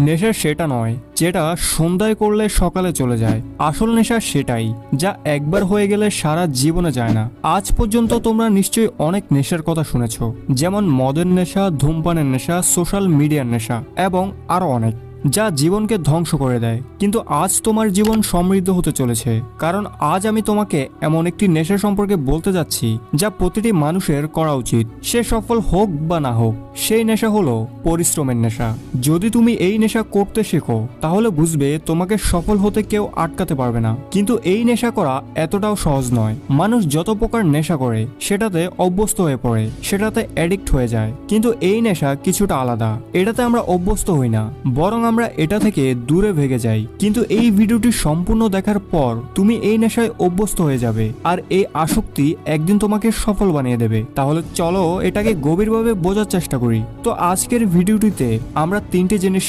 নেশা সেটা নয় যেটা সন্ধ্যায় করলে সকালে চলে যায়। আসল নেশা সেটাই যা একবার হয়ে গেলে সারা জীবনে যায় না। আজ পর্যন্ত তোমরা নিশ্চয়ই অনেক নেশার কথা শুনেছ, যেমন মদের নেশা, ধূমপানের নেশা, সোশ্যাল মিডিয়ার নেশা এবং আরো অনেক, যা জীবনকে ধ্বংস করে দেয়। কিন্তু আজ তোমার জীবন সমৃদ্ধ হতে চলেছে, কারণ আজ আমি তোমাকে এমন একটি নেশা সম্পর্কে বলতে যাচ্ছি যা প্রতিটি মানুষের করা উচিত, সে সফল হোক বা না হোক। সেই নেশা হলো পরিশ্রমের নেশা। যদি তুমি এই নেশা করতে শেখো তাহলে বুঝবে তোমাকে সফল হতে কেউ আটকাতে পারবে না। কিন্তু এই নেশা করা এতটাও সহজ নয়। মানুষ যত প্রকার নেশা করে সেটাতে অভ্যস্ত হয়ে পড়ে, সেটাতে অ্যাডিক্ট হয়ে যায়। কিন্তু এই নেশা কিছুটা আলাদা। এটাতে আমরা অভ্যস্ত হই না, বরং আমরা এটা থেকে দূরে ভেগে যাই। কিন্তু এই ভিডিওটি সম্পূর্ণ দেখার পর তুমি এই নেশায় অভ্যস্ত হয়ে যাবে, আর এই আসক্তি একদিন তোমাকে সফল বানিয়ে দেবে। তাহলে চলো এটাকে গভীরভাবে বোঝার চেষ্টা করি। তো আজকের ভিডিওটিতে আমরা 3টে জিনিস